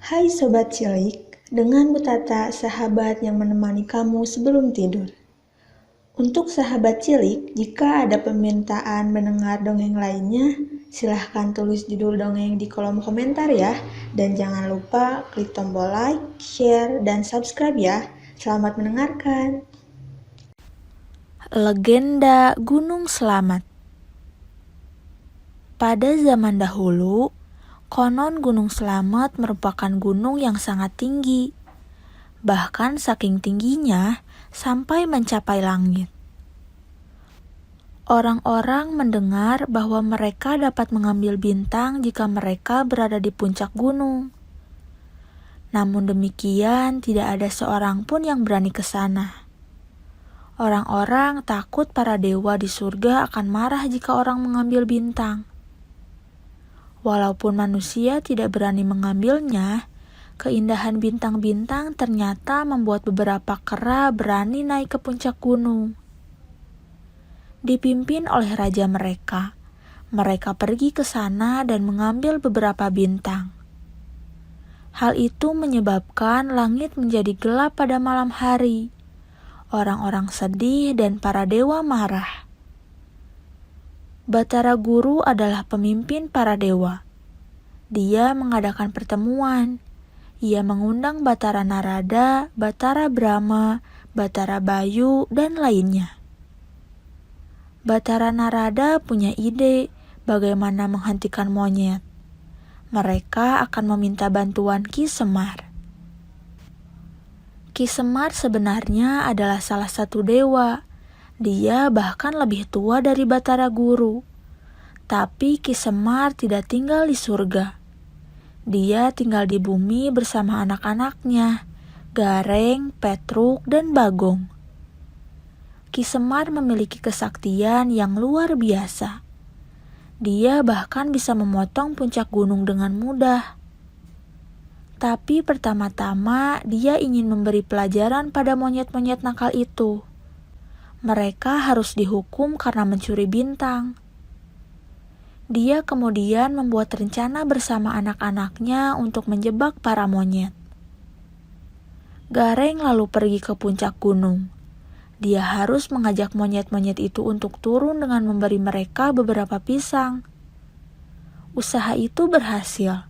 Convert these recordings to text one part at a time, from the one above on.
Hai Sobat Cilik, dengan Bu Tata, sahabat yang menemani kamu sebelum tidur. Untuk sahabat cilik, jika ada permintaan mendengar dongeng lainnya, silahkan tulis judul dongeng di kolom komentar ya. Dan jangan lupa klik tombol like, share, dan subscribe ya. Selamat mendengarkan. Legenda Gunung Selamat. Pada zaman dahulu, konon Gunung Selamat merupakan gunung yang sangat tinggi. Bahkan saking tingginya, sampai mencapai langit. Orang-orang mendengar bahwa mereka dapat mengambil bintang jika mereka berada di puncak gunung. Namun demikian, tidak ada seorang pun yang berani ke sana. Orang-orang takut para dewa di surga akan marah jika orang mengambil bintang. Walaupun manusia tidak berani mengambilnya, keindahan bintang-bintang ternyata membuat beberapa kera berani naik ke puncak gunung. Dipimpin oleh raja mereka, mereka pergi ke sana dan mengambil beberapa bintang. Hal itu menyebabkan langit menjadi gelap pada malam hari. Orang-orang sedih dan para dewa marah. Batara Guru adalah pemimpin para dewa. Dia mengadakan pertemuan. Ia mengundang Batara Narada, Batara Brahma, Batara Bayu, dan lainnya. Batara Narada punya ide bagaimana menghentikan monyet. Mereka akan meminta bantuan Ki Semar. Ki Semar sebenarnya adalah salah satu dewa. Dia bahkan lebih tua dari Batara Guru. Tapi Ki Semar tidak tinggal di surga. Dia tinggal di bumi bersama anak-anaknya, Gareng, Petruk, dan Bagong. Ki Semar memiliki kesaktian yang luar biasa. Dia bahkan bisa memotong puncak gunung dengan mudah. Tapi pertama-tama dia ingin memberi pelajaran pada monyet-monyet nakal itu. Mereka harus dihukum karena mencuri bintang. Dia kemudian membuat rencana bersama anak-anaknya untuk menjebak para monyet. Gareng lalu pergi ke puncak gunung. Dia harus mengajak monyet-monyet itu untuk turun dengan memberi mereka beberapa pisang. Usaha itu berhasil.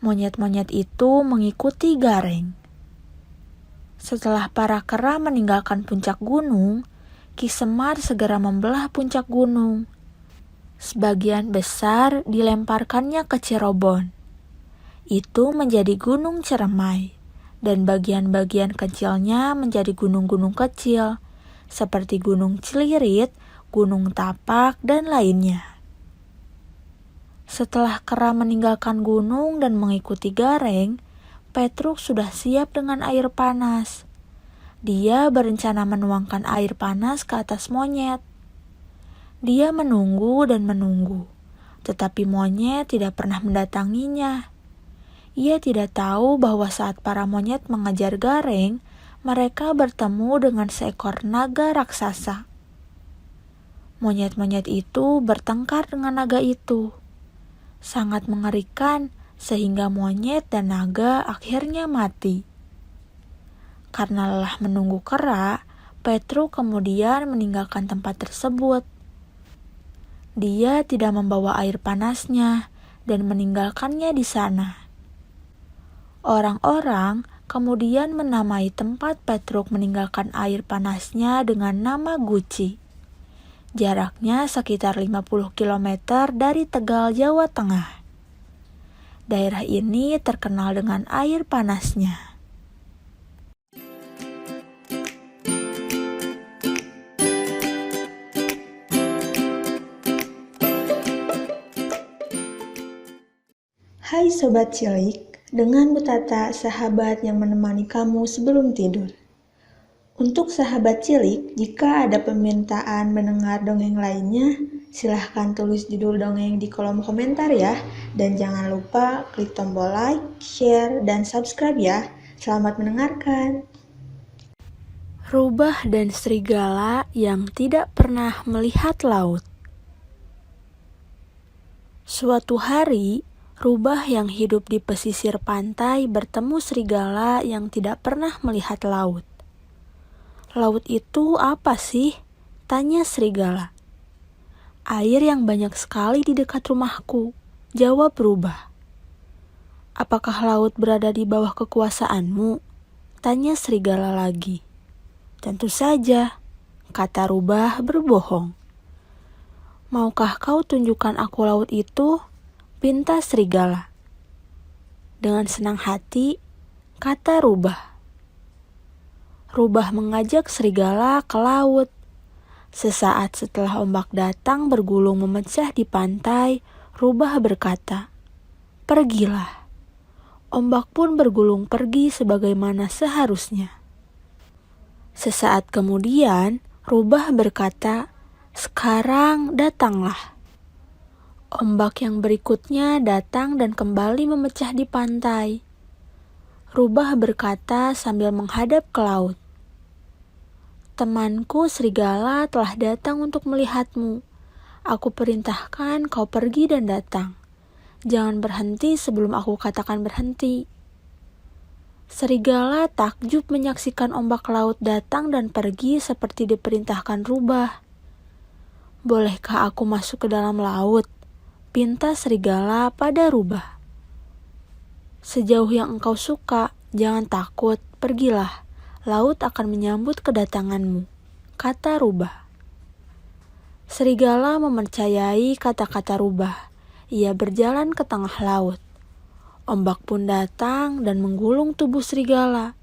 Monyet-monyet itu mengikuti Gareng. Setelah para kera meninggalkan puncak gunung, Ki Semar segera membelah puncak gunung. Sebagian besar dilemparkannya ke Cirebon. Itu menjadi Gunung Ciremai, dan bagian-bagian kecilnya menjadi gunung-gunung kecil, seperti Gunung Cilirit, Gunung Tapak, dan lainnya. Setelah kera meninggalkan gunung dan mengikuti Gareng, Petruk sudah siap dengan air panas. Dia berencana menuangkan air panas ke atas monyet. Dia menunggu dan menunggu, tetapi monyet tidak pernah mendatanginya. Ia tidak tahu bahwa saat para monyet mengejar Gareng, mereka bertemu dengan seekor naga raksasa. Monyet-monyet itu bertengkar dengan naga itu. Sangat mengerikan, sehingga monyet dan naga akhirnya mati. Karena lelah menunggu kera, Petruk kemudian meninggalkan tempat tersebut. Dia tidak membawa air panasnya dan meninggalkannya di sana. Orang-orang kemudian menamai tempat Petruk meninggalkan air panasnya dengan nama Guci. Jaraknya sekitar 50 km dari Tegal, Jawa Tengah. Daerah ini terkenal dengan air panasnya. Hai Sobat Cilik, dengan Bu Tata, sahabat yang menemani kamu sebelum tidur. Untuk sahabat cilik, jika ada permintaan mendengar dongeng lainnya, silahkan tulis judul dongeng di kolom komentar ya. Dan jangan lupa klik tombol like, share, dan subscribe ya. Selamat mendengarkan. Rubah dan serigala yang tidak pernah melihat laut. Suatu hari, Rubah yang hidup di pesisir pantai bertemu serigala yang tidak pernah melihat laut. "Laut itu apa sih?" tanya serigala. "Air yang banyak sekali di dekat rumahku," jawab Rubah. "Apakah laut berada di bawah kekuasaanmu?" tanya serigala lagi. "Tentu saja," kata Rubah berbohong. "Maukah kau tunjukkan aku laut itu?" pinta serigala. "Dengan senang hati," kata Rubah. Rubah mengajak serigala ke laut. Sesaat setelah ombak datang bergulung memecah di pantai, Rubah berkata, "Pergilah." Ombak pun bergulung pergi sebagaimana seharusnya. Sesaat kemudian, Rubah berkata, "Sekarang datanglah." Ombak yang berikutnya datang dan kembali memecah di pantai. Rubah berkata sambil menghadap ke laut, "Temanku serigala telah datang untuk melihatmu. Aku perintahkan kau pergi dan datang. Jangan berhenti sebelum aku katakan berhenti." Serigala takjub menyaksikan ombak laut datang dan pergi seperti diperintahkan Rubah. "Bolehkah aku masuk ke dalam laut?" pinta serigala pada Rubah. "Sejauh yang engkau suka, jangan takut, pergilah. Laut akan menyambut kedatanganmu," kata Rubah. Serigala mempercayai kata-kata Rubah. Ia berjalan ke tengah laut. Ombak pun datang dan menggulung tubuh serigala.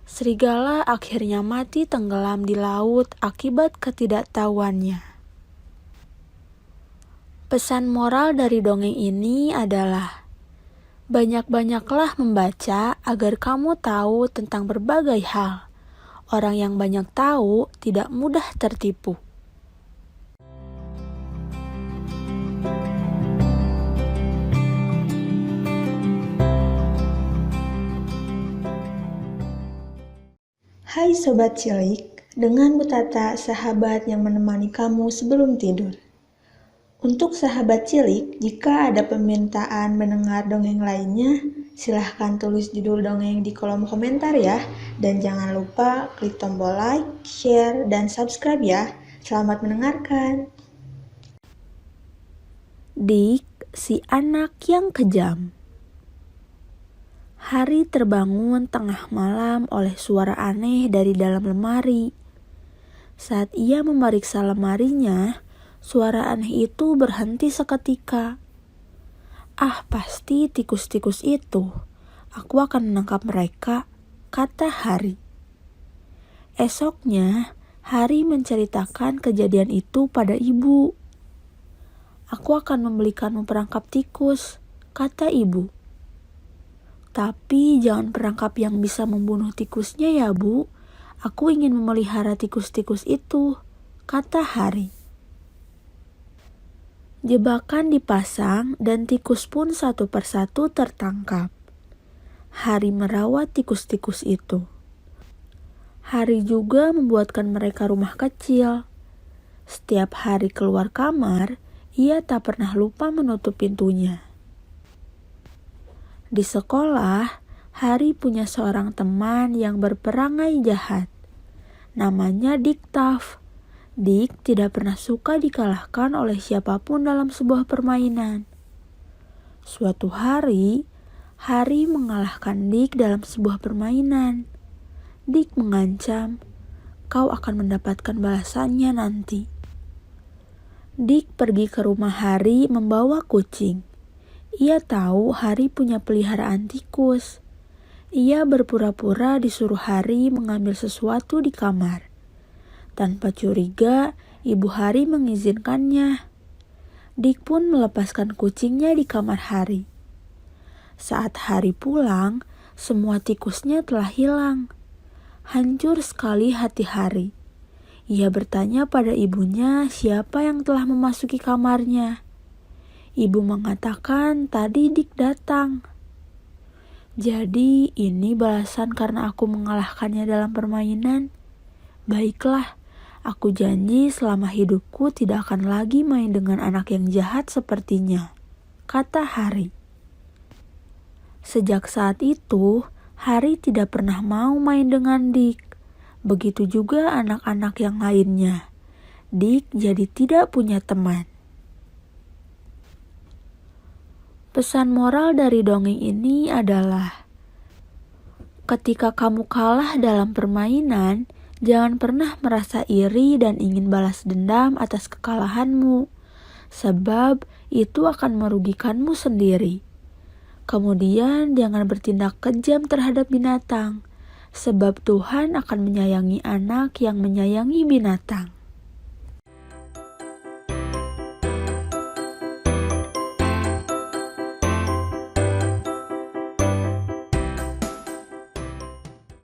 Serigala akhirnya mati tenggelam di laut akibat ketidaktahuannya. Pesan moral dari dongeng ini adalah, banyak-banyaklah membaca agar kamu tahu tentang berbagai hal. Orang yang banyak tahu tidak mudah tertipu. Hai Sobat Cilik, dengan Bu Tata, sahabat yang menemani kamu sebelum tidur. Untuk sahabat cilik, jika ada permintaan mendengar dongeng lainnya, silahkan tulis judul dongeng di kolom komentar ya. Dan jangan lupa klik tombol like, share, dan subscribe ya. Selamat mendengarkan. Dik, si anak yang kejam. Hari terbangun tengah malam oleh suara aneh dari dalam lemari. Saat ia memeriksa lemarinya, suara aneh itu berhenti seketika. "Ah, pasti tikus-tikus itu. Aku akan menangkap mereka," kata Hari. Esoknya, Hari menceritakan kejadian itu pada ibu. "Aku akan membelikanmu perangkap tikus," kata ibu. "Tapi jangan perangkap yang bisa membunuh tikusnya ya, Bu. Aku ingin memelihara tikus-tikus itu," kata Hari. Jebakan dipasang dan tikus pun satu persatu tertangkap. Hari merawat tikus-tikus itu. Hari juga membuatkan mereka rumah kecil. Setiap hari keluar kamar, ia tak pernah lupa menutup pintunya. Di sekolah, Hari punya seorang teman yang berperangai jahat. Namanya Diktaf. Dik tidak pernah suka dikalahkan oleh siapapun dalam sebuah permainan. Suatu hari, Hari mengalahkan Dik dalam sebuah permainan. Dik mengancam, "Kau akan mendapatkan balasannya nanti." Dik pergi ke rumah Hari membawa kucing. Ia tahu Hari punya peliharaan tikus. Ia berpura-pura disuruh Hari mengambil sesuatu di kamar. Tanpa curiga, ibu Hari mengizinkannya. Dik pun melepaskan kucingnya di kamar Hari. Saat Hari pulang, semua tikusnya telah hilang. Hancur sekali hati Hari. Ia bertanya pada ibunya siapa yang telah memasuki kamarnya. Ibu mengatakan tadi Dik datang. "Jadi ini balasan karena aku mengalahkannya dalam permainan? Baiklah. Aku janji selama hidupku tidak akan lagi main dengan anak yang jahat sepertinya," kata Hari. Sejak saat itu, Hari tidak pernah mau main dengan Dik. Begitu juga anak-anak yang lainnya. Dik jadi tidak punya teman. Pesan moral dari dongeng ini adalah, ketika kamu kalah dalam permainan, jangan pernah merasa iri dan ingin balas dendam atas kekalahanmu, sebab itu akan merugikanmu sendiri. Kemudian jangan bertindak kejam terhadap binatang, sebab Tuhan akan menyayangi anak yang menyayangi binatang.